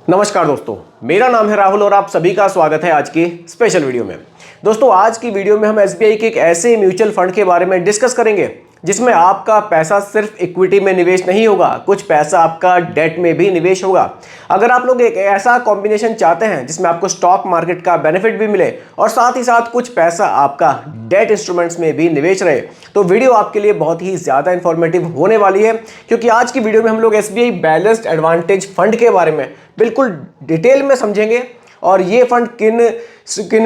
नमस्कार दोस्तों, मेरा नाम है राहुल और आप सभी का स्वागत है आज की स्पेशल वीडियो में। दोस्तों, आज की वीडियो में हम एसबीआई के एक ऐसे म्यूचुअल फंड के बारे में डिस्कस करेंगे जिसमें आपका पैसा सिर्फ इक्विटी में निवेश नहीं होगा, कुछ पैसा आपका डेट में भी निवेश होगा। अगर आप लोग एक ऐसा कॉम्बिनेशन चाहते हैं जिसमें आपको स्टॉक मार्केट का बेनिफिट भी मिले और साथ ही साथ कुछ पैसा आपका डेट इंस्ट्रूमेंट्स में भी निवेश रहे, तो वीडियो आपके लिए बहुत ही ज़्यादा इन्फॉर्मेटिव होने वाली है। क्योंकि आज की वीडियो में हम लोग एसबीआई बैलेंस्ड एडवांटेज फंड के बारे में बिल्कुल डिटेल में समझेंगे और ये फंड किन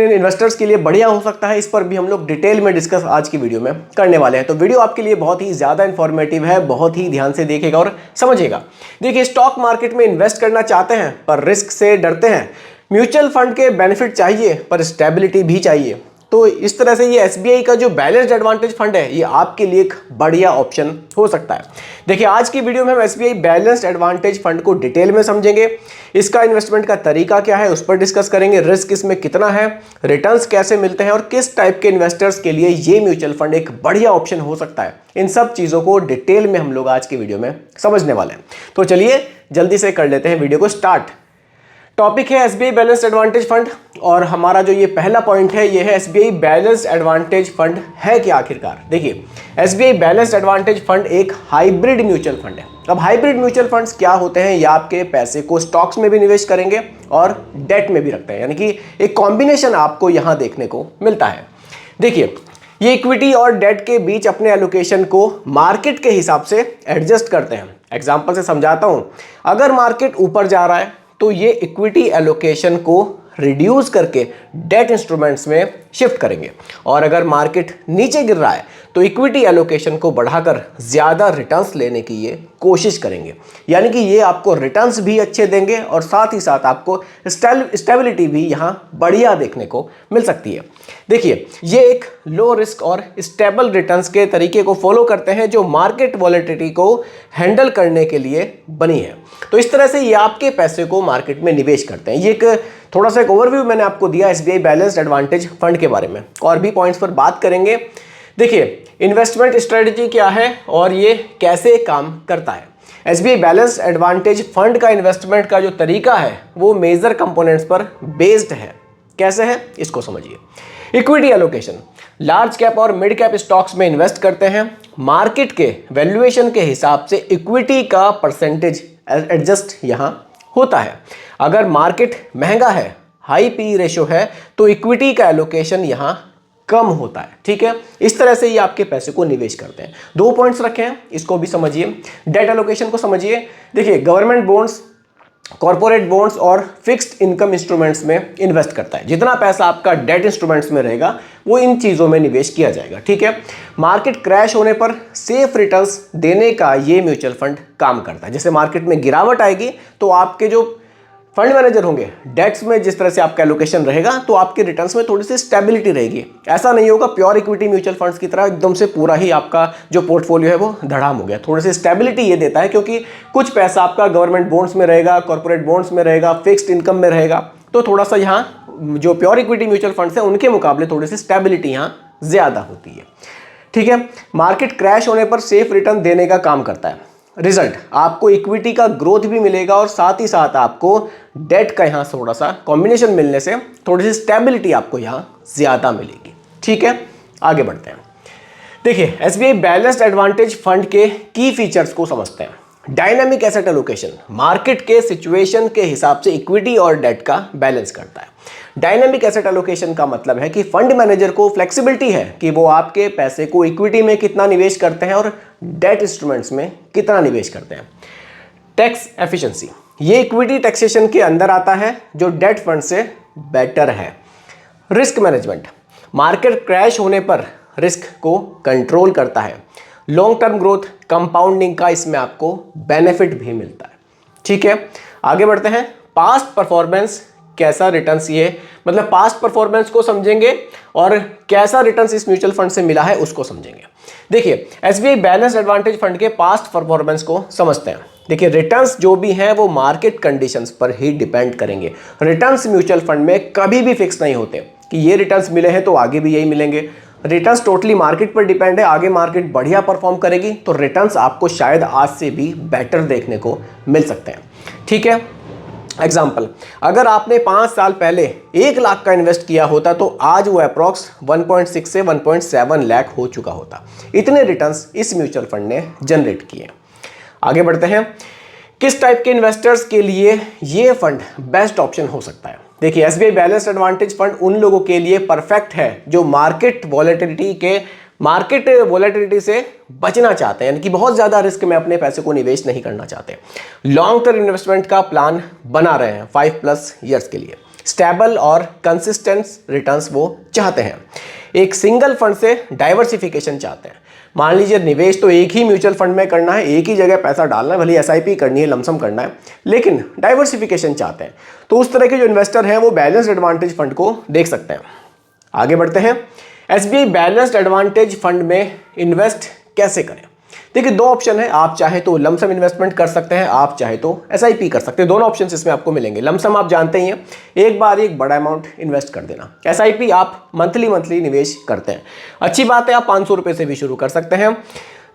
इन्वेस्टर्स के लिए बढ़िया हो सकता है, इस पर भी हम लोग डिटेल में डिस्कस आज की वीडियो में करने वाले हैं। तो वीडियो आपके लिए बहुत ही ज़्यादा इन्फॉर्मेटिव है, बहुत ही ध्यान से देखिएगा और समझिएगा। देखिए, स्टॉक मार्केट में इन्वेस्ट करना चाहते हैं पर रिस्क से डरते हैं, म्यूचुअल फंड के बेनिफिट चाहिए पर स्टेबिलिटी भी चाहिए, तो इस तरह से ये एसबीआई का जो बैलेंस्ड एडवांटेज फंड है ये आपके लिए एक बढ़िया ऑप्शन हो सकता है। देखिए, आज की वीडियो में हम एसबीआई बैलेंस्ड एडवांटेज फंड को डिटेल में समझेंगे, इसका इन्वेस्टमेंट का तरीका क्या है उस पर डिस्कस करेंगे, रिस्क इसमें कितना है, रिटर्न्स कैसे मिलते हैं और किस टाइप के इन्वेस्टर्स के लिए ये म्यूचुअल फंड एक बढ़िया ऑप्शन हो सकता है। इन सब चीज़ों को डिटेल में हम लोग आज की वीडियो में समझने वाले हैं। तो चलिए जल्दी से कर लेते हैं वीडियो को स्टार्ट। टॉपिक है एसबीआई बैलेंस्ड एडवांटेज फंड और हमारा जो ये पहला पॉइंट है ये है एसबीआई बैलेंस्ड एडवांटेज फंड है क्या आखिरकार। देखिए, एसबीआई बैलेंस्ड एडवांटेज फंड एक हाइब्रिड म्यूचुअल फंड है। अब हाइब्रिड म्यूचुअल फंड्स क्या होते हैं, ये आपके पैसे को स्टॉक्स में भी निवेश करेंगे और डेट में भी रखते हैं, यानी कि एक कॉम्बिनेशन आपको यहाँ देखने को मिलता है। देखिए, ये इक्विटी और डेट के बीच अपने एलोकेशन को मार्केट के हिसाब से एडजस्ट करते हैं। एग्जाम्पल से समझाता हूँ, अगर मार्केट ऊपर जा रहा है तो ये इक्विटी एलोकेशन को रिड्यूस करके डेट इंस्ट्रूमेंट्स में शिफ्ट करेंगे और अगर मार्केट नीचे गिर रहा है तो इक्विटी एलोकेशन को बढ़ाकर ज़्यादा रिटर्न्स लेने की ये कोशिश करेंगे, यानी कि ये आपको रिटर्न्स भी अच्छे देंगे और साथ ही साथ आपको स्टेबिलिटी भी यहाँ बढ़िया देखने को मिल सकती है। देखिए, ये एक लो रिस्क और स्टेबल रिटर्न्स के तरीके को फॉलो करते हैं जो मार्केट वॉलेटिलिटी को हैंडल करने के लिए बनी है। तो इस तरह से ये आपके पैसे को मार्केट में निवेश करते हैं। ये एक थोड़ा सा एक ओवरव्यू मैंने आपको दिया एसबीआई बैलेंस्ड एडवांटेज फंड के बारे में, और भी पॉइंट्स पर बात करेंगे। देखिए, इन्वेस्टमेंट स्ट्रेटजी क्या है और ये कैसे काम करता है। एसबीआई बैलेंस्ड एडवांटेज फंड का इन्वेस्टमेंट का जो तरीका है वो मेजर कंपोनेंट्स पर बेस्ड है। कैसे है इसको समझिए। इक्विटी एलोकेशन, लार्ज कैप और मिड कैप स्टॉक्स में इन्वेस्ट करते हैं। मार्केट के वैल्यूएशन के हिसाब से इक्विटी का परसेंटेज एडजस्ट यहाँ होता है। अगर मार्केट महंगा है, हाई पी रेशो है, तो इक्विटी का एलोकेशन यहाँ कम होता है। ठीक है, इस तरह से ये आपके पैसे को निवेश करते हैं। दो पॉइंट्स रखे हैं, इसको भी समझिए। डेट एलोकेशन को समझिए। देखिए, गवर्नमेंट बॉन्ड्स, कॉर्पोरेट बॉन्ड्स और फिक्स्ड इनकम इंस्ट्रूमेंट्स में इन्वेस्ट करता है। जितना पैसा आपका डेट इंस्ट्रूमेंट्स में रहेगा वो इन चीज़ों में निवेश किया जाएगा। ठीक है, मार्केट क्रैश होने पर सेफ रिटर्न्स देने का ये म्यूचुअल फंड काम करता है। जैसे मार्केट में गिरावट आएगी तो आपके जो फंड मैनेजर होंगे, डेट्स में जिस तरह से आपका एलोकेशन रहेगा तो आपके रिटर्न्स में थोड़ी सी स्टेबिलिटी रहेगी। ऐसा नहीं होगा प्योर इक्विटी म्यूचुअल फंड्स की तरह एकदम से पूरा ही आपका जो पोर्टफोलियो है वो धड़ाम हो गया। थोड़ी सी स्टेबिलिटी ये देता है क्योंकि कुछ पैसा आपका गवर्नमेंट बॉन्ड्स में रहेगा, कॉर्पोरेट बॉन्ड्स में रहेगा, फिक्स्ड इनकम में रहेगा, तो थोड़ा सा यहाँ जो प्योर इक्विटी म्यूचुअल फंड्स हैं उनके मुकाबले थोड़ी सी स्टेबिलिटी यहाँ ज़्यादा होती है। ठीक है, मार्केट क्रैश होने पर सेफ रिटर्न देने का काम करता है। रिजल्ट, आपको इक्विटी का ग्रोथ भी मिलेगा और साथ ही साथ आपको डेट का यहाँ थोड़ा सा कॉम्बिनेशन मिलने से थोड़ी सी स्टेबिलिटी आपको यहाँ ज़्यादा मिलेगी। ठीक है, आगे बढ़ते हैं। देखिए, एसबीआई बैलेंस्ड एडवांटेज फंड के की फीचर्स को समझते हैं। डायनामिक एसेट एलोकेशन, मार्केट के सिचुएशन के हिसाब से इक्विटी और डेट का बैलेंस करता है। डायनामिक एसेट एलोकेशन का मतलब है कि फंड मैनेजर को फ्लेक्सिबिलिटी है कि वो आपके पैसे को इक्विटी में कितना निवेश करते हैं और डेट इंस्ट्रूमेंट्स में कितना निवेश करते हैं। टैक्स एफिशिएंसी, ये इक्विटी टैक्सेशन के अंदर आता है जो डेट फंड से बेटर है। रिस्क मैनेजमेंट, मार्केट क्रैश होने पर रिस्क को कंट्रोल करता है। लॉन्ग टर्म ग्रोथ, कंपाउंडिंग का इसमें आपको बेनिफिट भी मिलता है। ठीक है, आगे बढ़ते हैं। पास्ट परफॉर्मेंस, कैसा रिटर्न्स ये मतलब पास्ट परफॉर्मेंस को समझेंगे और कैसा रिटर्न्स इस म्यूचुअल फंड से मिला है उसको समझेंगे। देखिए, एसबीआई बैलेंस्ड एडवांटेज फंड के पास्ट परफॉर्मेंस को समझते हैं। देखिए, रिटर्न्स जो भी हैं वो मार्केट कंडीशंस पर ही डिपेंड करेंगे। रिटर्न्स म्यूचुअल फंड में कभी भी फिक्स नहीं होते कि ये रिटर्न्स मिले हैं तो आगे भी यही मिलेंगे। रिटर्न्स टोटली मार्केट पर डिपेंड है। आगे मार्केट बढ़िया परफॉर्म करेगी तो रिटर्न्स आपको शायद आज से भी बेटर देखने को मिल सकते हैं। ठीक है, एग्जाम्पल, अगर आपने 5 साल पहले 1 लाख का इन्वेस्ट किया होता तो आज वो अप्रॉक्स 1.6 से 1.7 लाख हो चुका होता। इतने रिटर्न्स इस म्यूचुअल फंड ने जनरेट किए। आगे बढ़ते हैं, किस टाइप के इन्वेस्टर्स के लिए ये फंड बेस्ट ऑप्शन हो सकता है। देखिए, एसबीआई बैलेंस्ड एडवांटेज फंड उन लोगों के लिए परफेक्ट है जो मार्केट वॉलेटिलिटी से बचना चाहते हैं, यानी कि बहुत ज़्यादा रिस्क में अपने पैसे को निवेश नहीं करना चाहते, लॉन्ग टर्म इन्वेस्टमेंट का प्लान बना रहे हैं 5+ ईयर्स के लिए, स्टेबल और कंसिस्टेंट रिटर्न्स वो चाहते हैं, एक सिंगल फंड से डाइवर्सिफिकेशन चाहते हैं। मान लीजिए निवेश तो एक ही म्यूचुअल फंड में करना है, एक ही जगह पैसा डालना है, भले एसआईपी करनी है, लमसम करना है, लेकिन डाइवर्सिफिकेशन चाहते हैं, तो उस तरह के जो इन्वेस्टर हैं वो बैलेंस्ड एडवांटेज फंड को देख सकते हैं। आगे बढ़ते हैं, एसबीआई बैलेंस्ड एडवांटेज फंड में इन्वेस्ट कैसे करें। देखिए, 2 ऑप्शन है, आप चाहे तो लमसम इन्वेस्टमेंट कर सकते हैं, आप चाहे तो एसआईपी कर सकते हैं। दोनों ऑप्शंस इसमें आपको मिलेंगे। लमसम आप जानते ही हैं, एक बार एक बड़ा अमाउंट इन्वेस्ट कर देना। एसआईपी आप मंथली निवेश करते हैं, अच्छी बात है, आप 500 रुपये से भी शुरू कर सकते हैं।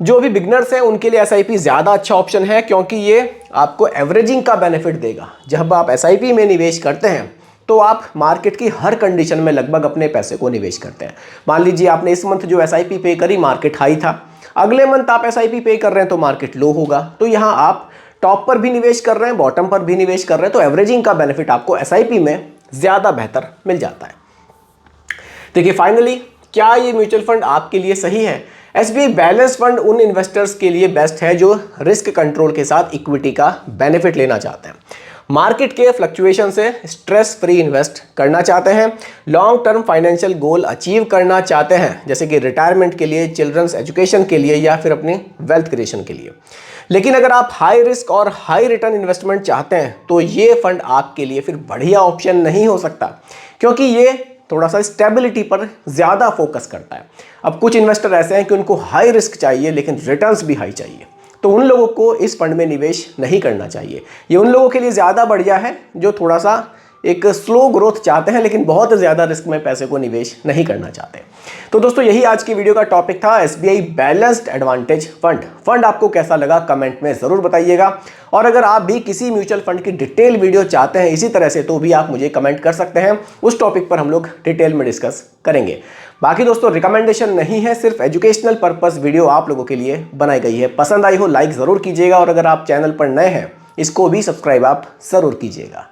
जो भी बिगनर्स हैं उनके लिए एसआईपी ज़्यादा अच्छा ऑप्शन है, क्योंकि ये आपको एवरेजिंग का बेनिफिट देगा। जब आप एसआईपी में निवेश करते हैं तो आप मार्केट की हर कंडीशन में लगभग अपने पैसे को निवेश करते हैं। मान लीजिए आपने इस मंथ जो एसआईपी पे करी, मार्केट हाई था, अगले मंथ आप एसआईपी पे कर रहे हैं तो मार्केट लो होगा, तो यहाँ आप टॉप पर भी निवेश कर रहे हैं, बॉटम पर भी निवेश कर रहे हैं, तो एवरेजिंग का बेनिफिट आपको एसआईपी में ज़्यादा बेहतर मिल जाता है। देखिए, फाइनली क्या ये म्यूचुअल फंड आपके लिए सही है। एसबीआई बैलेंस फंड उन इन्वेस्टर्स के लिए बेस्ट है जो रिस्क कंट्रोल के साथ इक्विटी का बेनिफिट लेना चाहते हैं, मार्केट के फ्लक्चुएशन से स्ट्रेस फ्री इन्वेस्ट करना चाहते हैं, long term financial goal achieve करना चाहते हैं, जैसे कि रिटायरमेंट के लिए, चिल्ड्रंस एजुकेशन के लिए या फिर अपनी वेल्थ क्रिएशन के लिए। लेकिन अगर आप हाई रिस्क और हाई रिटर्न इन्वेस्टमेंट चाहते हैं तो ये फंड आपके लिए फिर बढ़िया ऑप्शन नहीं हो सकता, क्योंकि ये थोड़ा सा स्टेबिलिटी पर ज़्यादा फोकस करता है। अब कुछ इन्वेस्टर ऐसे हैं कि उनको हाई रिस्क चाहिए लेकिन रिटर्न्स भी हाई चाहिए, तो उन लोगों को इस फंड में निवेश नहीं करना चाहिए। ये उन लोगों के लिए ज़्यादा बढ़िया है जो थोड़ा सा एक स्लो ग्रोथ चाहते हैं लेकिन बहुत ज़्यादा रिस्क में पैसे को निवेश नहीं करना चाहते। तो दोस्तों, यही आज की वीडियो का टॉपिक था, एसबीआई बैलेंस्ड एडवांटेज फंड आपको कैसा लगा कमेंट में ज़रूर बताइएगा। और अगर आप भी किसी म्यूचुअल फंड की डिटेल वीडियो चाहते हैं इसी तरह से, तो भी आप मुझे कमेंट कर सकते हैं, उस टॉपिक पर हम लोग डिटेल में डिस्कस करेंगे। बाकी दोस्तों, रिकमेंडेशन नहीं है, सिर्फ एजुकेशनल पर्पस वीडियो आप लोगों के लिए बनाई गई है। पसंद आई हो लाइक ज़रूर कीजिएगा, और अगर आप चैनल पर नए हैं इसको भी सब्सक्राइब आप ज़रूर कीजिएगा।